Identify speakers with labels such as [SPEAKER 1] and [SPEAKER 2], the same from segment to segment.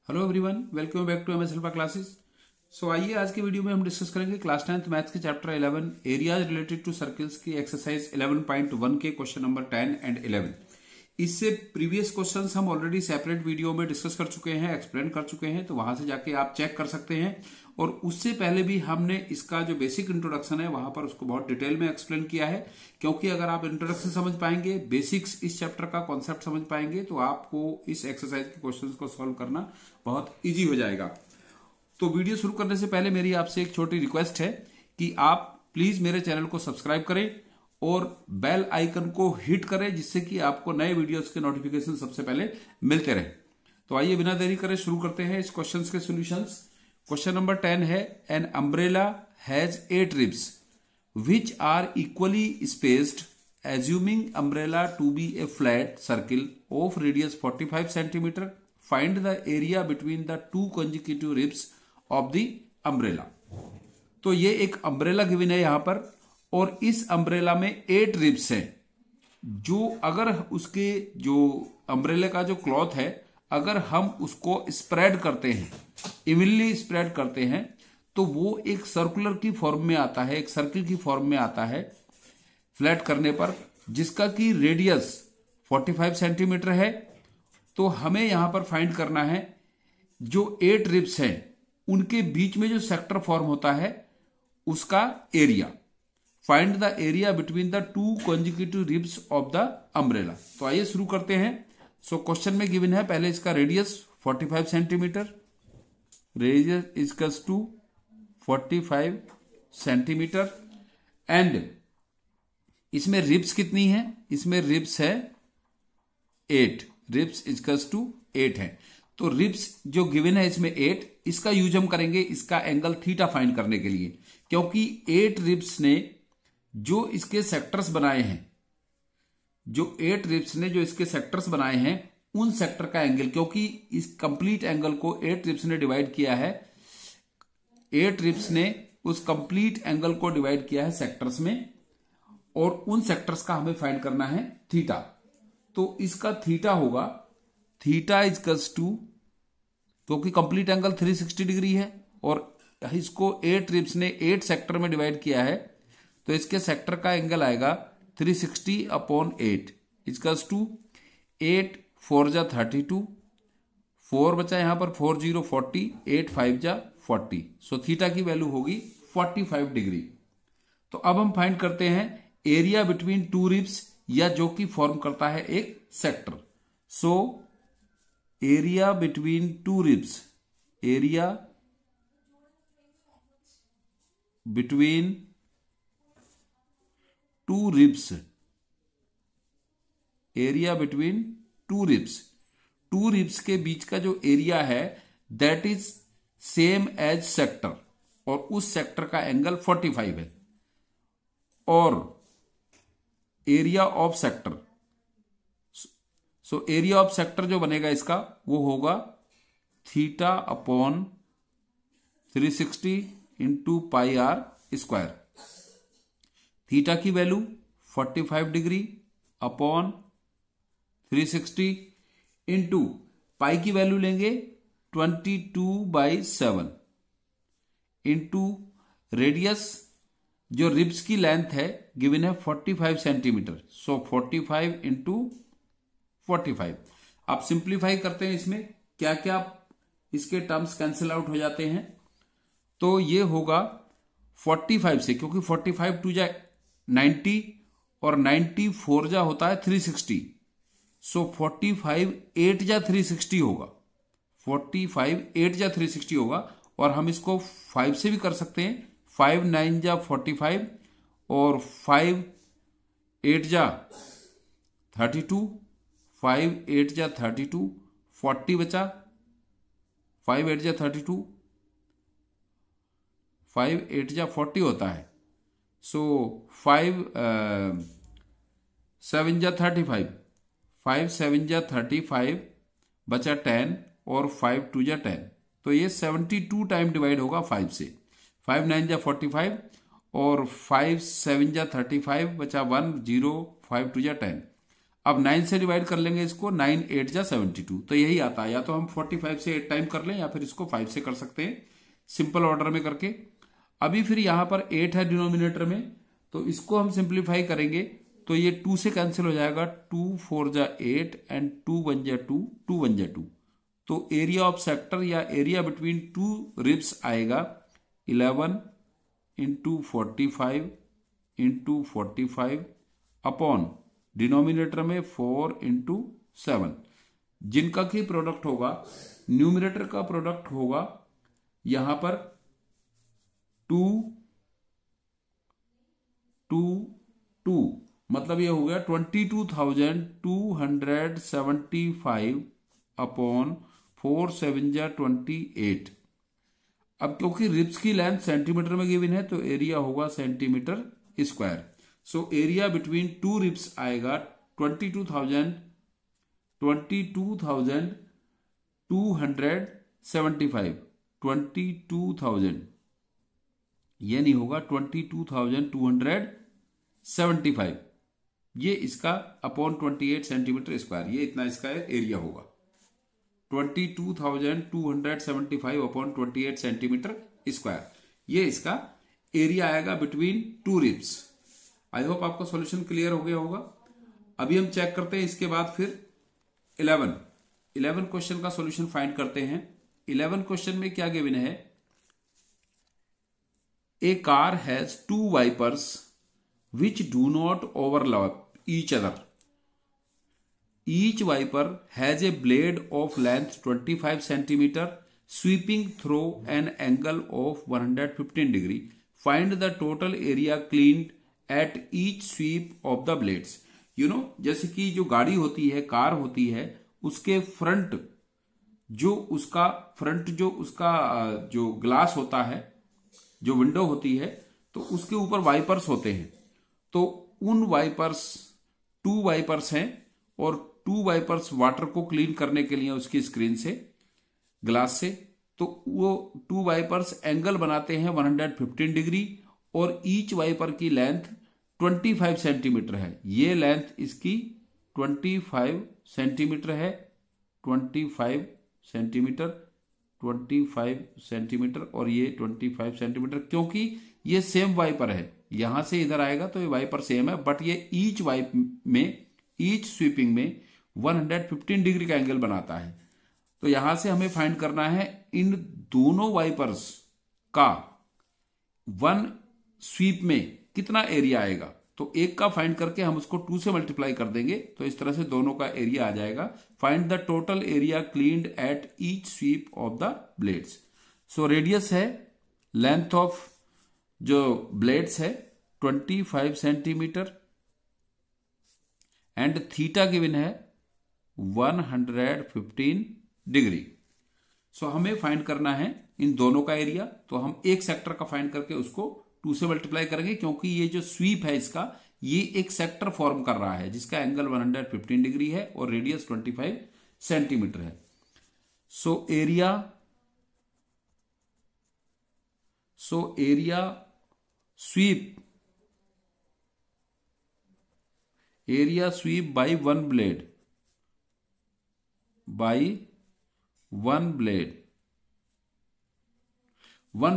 [SPEAKER 1] Hello everyone, welcome back to MS alpha classes. So आइए आज की वीडियो में हम डिस्कस करेंगे क्लास 10th मैथ्स के chapter 11 areas related to circles की एक्सरसाइज 11.1 के क्वेश्चन नंबर 10 एंड 11। इससे प्रीवियस क्वेश्चंस हम ऑलरेडी सेपरेट वीडियो में डिस्कस कर चुके हैं, एक्सप्लेन कर चुके हैं, तो वहां से जाके आप चेक कर सकते हैं। और उससे पहले भी हमने इसका जो बेसिक इंट्रोडक्शन है वहां पर उसको बहुत डिटेल में एक्सप्लेन किया है, क्योंकि अगर आप इंट्रोडक्शन समझ पाएंगे, बेसिक्स इस चैप्टर का कॉन्सेप्ट समझ पाएंगे, तो आपको इस एक्सरसाइज के क्वेश्चंस को सॉल्व करना बहुत ईजी हो जाएगा। तो वीडियो शुरू करने से पहले मेरी आपसे एक छोटी रिक्वेस्ट है कि आप प्लीज मेरे चैनल को सब्सक्राइब करें और बेल आइकन को हिट करें, जिससे कि आपको नए वीडियोस के नोटिफिकेशन सबसे पहले मिलते रहे। तो आइए बिना देरी करे शुरू करते हैं इस क्वेश्चंस के सॉल्यूशंस। क्वेश्चन नंबर 10 है, an umbrella has 8 ribs which are equally spaced, assuming umbrella to be a flat circle of radius 45 cm. Find the area between the two consecutive ribs of the umbrella. तो ये एक umbrella given है यहां पर, और इस umbrella में 8 ribs हैं, जो अगर उसके जो अम्ब्रेला का जो क्लॉथ है, अगर हम उसको स्प्रेड करते हैं, इवनली स्प्रेड करते हैं, तो वो एक सर्कुलर की फॉर्म में आता है, एक सर्किल की फॉर्म में आता है फ्लैट करने पर, जिसका की रेडियस 45 सेंटीमीटर है। तो हमें यहां पर फाइंड करना है जो 8 रिब्स हैं उनके बीच में जो सेक्टर फॉर्म होता है उसका area. Find the area between the two consecutive ribs of the umbrella. तो आइए शुरू करते हैं। सो क्वेश्चन में गिवन है पहले इसका radius 45 centimetre, radius equals to 45 centimetre, and इसमें रिब्स कितनी है? इसमें रिब्स है 8, रिब्स इक्वल्स टू 8 है। तो रिब्स जो गिवन है इसमें 8, इसका यूज हम करेंगे इसका एंगल थीटा फाइंड करने के लिए, क्योंकि 8 रिब्स ने जो इसके सेक्टर्स बनाए हैं, जो 8 रिब्स ने जो इसके सेक्टर्स बनाए हैं, उन सेक्टर का एंगल, क्योंकि इस कंप्लीट एंगल को 8 रिब्स ने डिवाइड किया है, 8 रिब्स ने उस कंप्लीट एंगल को डिवाइड किया है सेक्टर्स में, और उन सेक्टर्स का हमें फाइंड करना है थीटा। तो इसका थीटा होगा, थीटा इक्वल्स टू, क्योंकि कंप्लीट एंगल 360 डिग्री है और इसको 8 रिब्स ने 8 सेक्टर में डिवाइड किया है, तो इसके सेक्टर का एंगल आएगा 360/8 इक्वल्स टू 8 4 जा 32, 4 बचा यहां पर 4 0 40, 8 5 जा 40। सो थीटा की वैल्यू होगी 45 डिग्री। तो अब हम फाइंड करते हैं एरिया बिटवीन टू रिब्स, या जो कि फॉर्म करता है एक sector. So area between two ribs, area between two ribs, area between two ribs, two ribs के बीच का जो एरिया है that is same as sector, और उस सेक्टर का एंगल 45 है। और area of sector, so area of sector जो बनेगा इसका वो होगा theta upon 360 into pi r square. Theta की value 45 degree upon 360 into pi की वैल्यू लेंगे 22/7 इंटू रेडियस, जो रिब्स की लेंथ है गिवन है 45 सेंटीमीटर, सो 45 इंटू 45। आप सिंप्लीफाई करते हैं, इसमें क्या क्या इसके टर्म्स कैंसिल आउट हो जाते हैं, तो ये होगा 45 से, क्योंकि 45 2 जा 90 और 94 जा होता है 360, सो 45 8 जा 360 होगा, 45 8 जा 360 होगा। और हम इसको 5 से भी कर सकते हैं, 5 9 जा 45 और 5 8 जा 32, 5 8 जा 32, 40 बचा, 5 8 जा 32, 5 8 जा 40 होता है। सो 5 7 जा 35, 5 7 जा 35 बचा 10 और 5 2 जा 10, तो ये 72 टाइम डिवाइड होगा 5 से। 5 9 जा 45 और 5 7 जा 35 बचा 1 0, 5 2 जा 10। अब 9 से डिवाइड कर लेंगे इसको, 9 8 जा 72, तो यही आता है। या तो हम 45 से 8 टाइम कर लें या फिर इसको 5 से कर सकते हैं सिंपल ऑर्डर में करके। अभी फिर यहां पर 8 है डिनोमिनेटर में, तो इसको हम सिंप्लीफाई करेंगे तो ये 2 से कैंसिल हो जाएगा, 2 4 जा 8 एंड 2 1 जा 2, 2 1 जा 2। तो एरिया ऑफ सेक्टर या एरिया बिटवीन टू रिब्स आएगा 11 इंटू 45 इंटू 45 अपॉन डिनोमिनेटर में 4 इंटू 7, जिनका की प्रोडक्ट होगा, न्यूमिनेटर का प्रोडक्ट होगा यहां पर 2 2 2, मतलब ये हो गया 22,275 अपॉन 4 7 जा 28। अब क्योंकि रिब्स की लेंथ सेंटीमीटर में गिवन है तो एरिया होगा सेंटीमीटर स्क्वायर। सो एरिया बिटवीन टू रिब्स आएगा 22,275, 22,000, ये नहीं होगा 22,275, ये इसका अपॉन 28 सेंटीमीटर स्क्वायर, ये इतना इसका एरिया होगा 22,275 अपॉन 28 सेंटीमीटर स्क्वायर, ये इसका एरिया आएगा between two ribs. I hope आपका सॉल्यूशन क्लियर हो गया होगा। अभी हम चेक करते हैं इसके बाद फिर 11 क्वेश्चन का सॉल्यूशन फाइंड करते हैं। 11 क्वेश्चन में क्या गिवन है, a car has 2 wipers which do not overlap each other. Each wiper has a blade of length 25 centimeter sweeping through an angle of 115 degree. Find the total area cleaned at each sweep of the blades. जैसे कि जो गाड़ी होती है, car होती है, उसके front जो उसका जो ग्लास होता है, जो विंडो होती है, तो उसके ऊपर वाइपर्स होते हैं। तो उन वाइपर्स 2 वाइपर्स हैं और 2 वाइपर्स वाटर को क्लीन करने के लिए उसकी स्क्रीन से, ग्लास से, तो वो 2 वाइपर्स एंगल बनाते हैं 115 डिग्री और ईच वाइपर की लेंथ 25 सेंटीमीटर है। ये लेंथ इसकी 25 सेंटीमीटर है, 25 सेंटीमीटर, 25 सेंटीमीटर और ये 25 सेंटीमीटर, क्योंकि ये सेम वाइपर है, यहां से इधर आएगा तो ये वाइपर सेम है, बट ये ईच स्वीपिंग में 115 डिग्री का एंगल बनाता है। तो यहां से हमें फाइंड करना है इन दोनों वाइपर्स का 1 स्वीप में कितना एरिया आएगा। तो एक का फाइंड करके हम उसको 2 से मल्टीप्लाई कर देंगे, तो इस तरह से दोनों का एरिया आ जाएगा। Find the total area cleaned at each sweep of the blades. So radius है, लेंथ ऑफ जो ब्लेड्स है 25 सेंटीमीटर एंड थीटा गिवन है 115 डिग्री। सो हमें फाइंड करना है इन दोनों का एरिया। तो हम एक सेक्टर का फाइंड करके उसको 2 से मल्टीप्लाई करेंगे, क्योंकि ये जो स्वीप है इसका, ये एक सेक्टर फॉर्म कर रहा है जिसका एंगल 115 डिग्री है और रेडियस 25 सेंटीमीटर है। So area sweep by one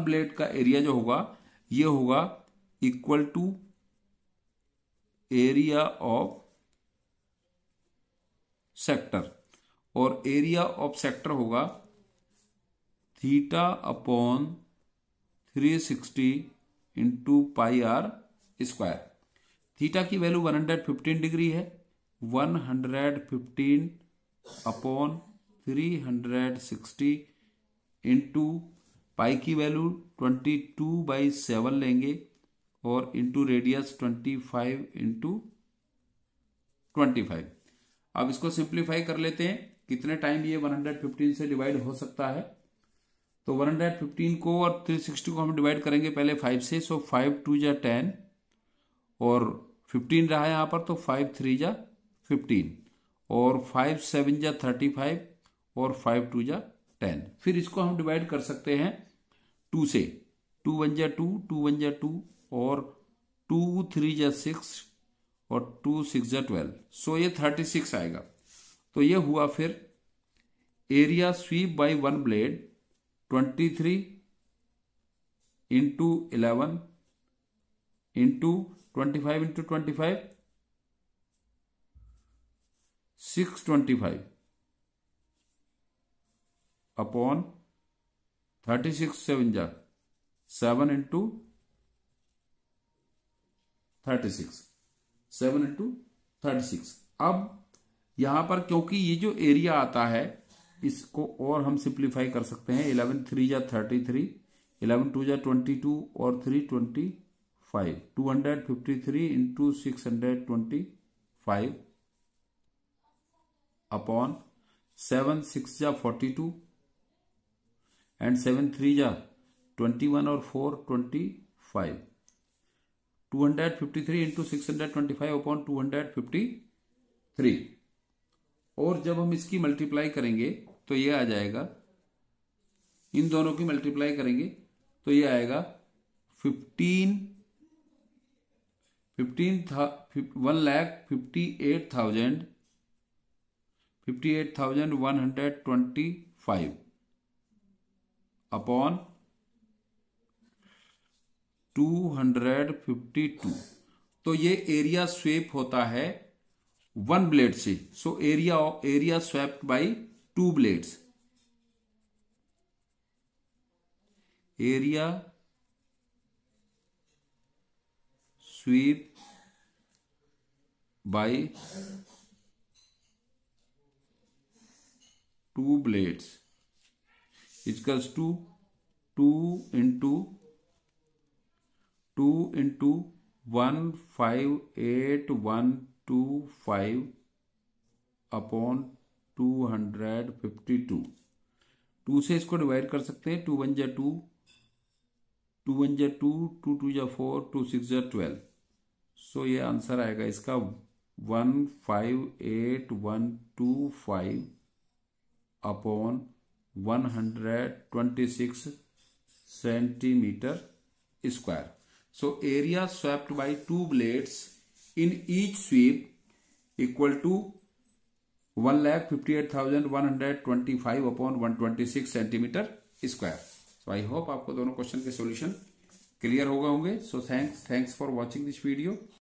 [SPEAKER 1] blade का एरिया जो होगा ये होगा equal to area of sector, और एरिया ऑफ सेक्टर होगा theta upon 360 into pi r square. Theta की वैल्यू 115 डिग्री है, 115 अपॉन 360 इंटू पाई की वैल्यू 22/7 लेंगे और इंटू रेडियस 25 इंटू 25। अब इसको सिंप्लीफाई कर लेते हैं, कितने टाइम ये 115 से डिवाइड हो सकता है। तो 115 को और 360 को हम डिवाइड करेंगे पहले 5 से। सो 5 2 जा 10 और 15 रहा यहां पर, तो 5 3 जा 15 और 5 7 जा 35 और 5 2 जा 10। फिर इसको हम डिवाइड कर सकते हैं 2 से, 2 1 जा 2, 2 1 जा 2 और 2 3 जा 6 और 2 6 12, सो ये 36 आएगा। तो ये हुआ फिर area sweep by one blade 23 into 11 into 25 into 25 625 upon 36 7 into 36 7 into 36। अब यहां पर क्योंकि ये जो एरिया आता है इसको और हम सिंप्लीफाई कर सकते हैं। 11 3 जा 33, 11 2 जा 22 और 3 25, 253 इंटू 625 अपॉन 7 6 जा 42 एंड 7 3 जा 21 और 4 25, 253 इंटू 625 अपॉन 253। और जब हम इसकी मल्टीप्लाई करेंगे तो ये आ जाएगा, इन दोनों की मल्टीप्लाई करेंगे तो ये आएगा 1,58,125 अपॉन 252। तो ये एरिया स्वेप होता है वन ब्लेड से। So area swept by 2 blades, area sweep by 2 blades equals to 2 into 158,125 upon 252। 2 से इसको डिवाइड कर सकते हैं, 2 1 जा 2, 2 1 जा 2, 2 2 जा 4, 2 6 जा 12। सो ये आंसर आएगा इसका 158,125 upon 126 centimetre square. So area swept by 2 blades in each sweep equal to 1,58,125 upon 126 centimetre square. So I hope आपको दोनों क्वेश्चन के सॉल्यूशन क्लियर हो गए होंगे। So thanks for watching this video.